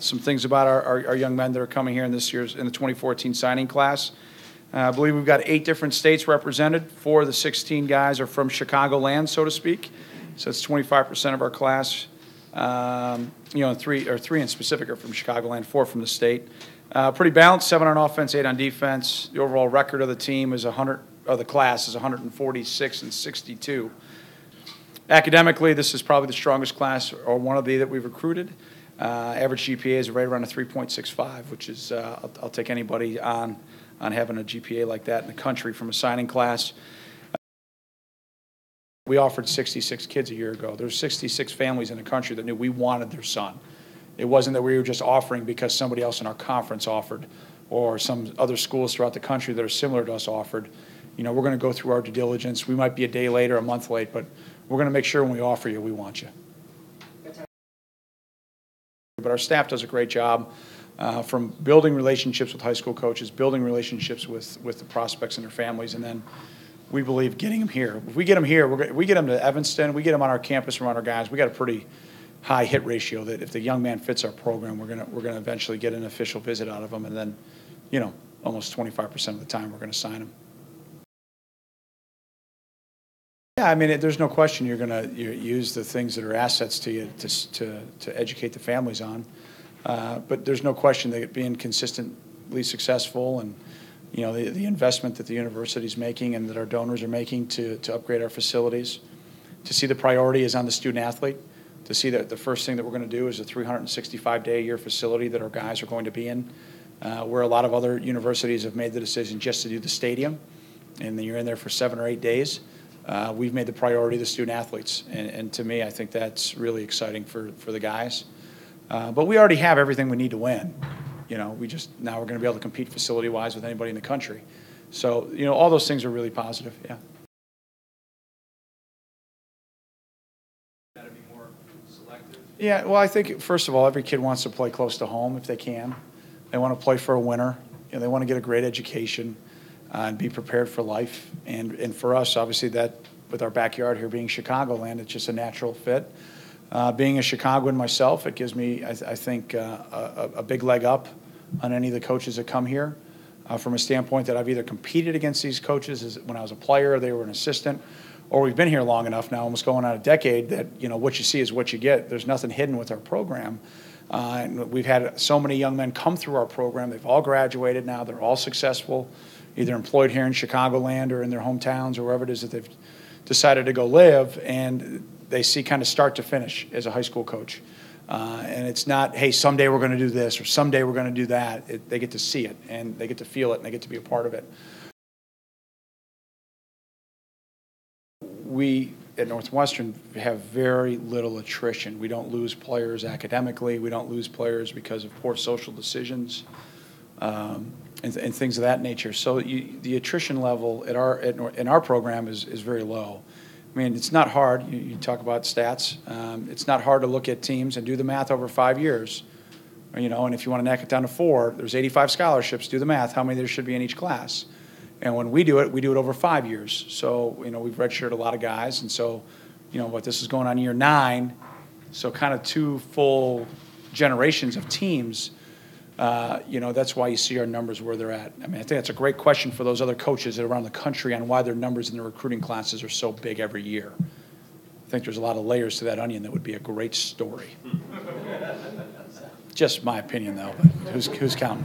Some things about our young men that are coming here in the 2014 signing class. I believe we've got 8 different states represented. 4 of the 16 guys are from Chicagoland, so to speak. So it's 25% of our class. Three in specific are from Chicagoland, 4 from the state. Pretty balanced, 7 on offense, 8 on defense. The overall record of the team is the class is 146 and 62. Academically, this is probably the strongest class, or one of the that we've recruited. Average GPA is right around a 3.65, which is I'll take anybody on having a GPA like that in the country from a signing class. We offered 66 kids a year ago. There's 66 families in the country that knew we wanted their son. It wasn't that we were just offering because somebody else in our conference offered, or some other schools throughout the country that are similar to us offered. We're going to go through our due diligence. We might be a day late or a month late, but we're going to make sure when we offer you, we want you. But our staff does a great job from building relationships with high school coaches, building relationships with the prospects and their families, and then we believe getting them here. If we get them here, we get them to Evanston, we get them on our campus around our guys. We got a pretty high hit ratio that if the young man fits our program, we're gonna eventually get an official visit out of him, and then, almost 25% of the time we're going to sign him. Yeah, I mean, there's no question you're going to use the things that are assets to you to educate the families on. But there's no question that being consistently successful and, the investment that the university is making and that our donors are making to upgrade our facilities, to see the priority is on the student athlete, to see that the first thing that we're going to do is a 365-day-a-year facility that our guys are going to be in, where a lot of other universities have made the decision just to do the stadium, and then you're in there for 7 or 8 days. We've made the priority the student athletes, and to me, I think that's really exciting for the guys. But we already have everything we need to win. Now we're going to be able to compete facility-wise with anybody in the country. So, all those things are really positive, yeah. Got to be more selective? Yeah, well, I think, first of all, every kid wants to play close to home if they can. They want to play for a winner. They want to get a great education. And be prepared for life. And for us, obviously, that with our backyard here being Chicagoland, it's just a natural fit. Being a Chicagoan myself, it gives me, I think, a big leg up on any of the coaches that come here from a standpoint that I've either competed against these coaches when I was a player, they were an assistant, or we've been here long enough now, almost going on a decade, that, what you see is what you get. There's nothing hidden with our program. And we've had so many young men come through our program. They've all graduated now. They're all successful, either employed here in Chicagoland or in their hometowns or wherever it is that they've decided to go live, and they see kind of start to finish as a high school coach. And it's not, hey, someday we're going to do this or someday we're going to do that. They get to see it, and they get to feel it, and they get to be a part of it. We at Northwestern have very little attrition. We don't lose players academically. We don't lose players because of poor social decisions. And things of that nature. So the attrition level in our program is very low. I mean, it's not hard. You talk about stats. It's not hard to look at teams and do the math over 5 years. And if you want to knock it down to 4, there's 85 scholarships. Do the math, how many there should be in each class. And when we do it over 5 years. So, we've redshirted a lot of guys. And so, but this is going on year 9. So kind of 2 full generations of teams. That's why you see our numbers where they're at. I mean, I think that's a great question for those other coaches that are around the country on why their numbers in their recruiting classes are so big every year. I think there's a lot of layers to that onion that would be a great story. Just my opinion, though, but who's counting?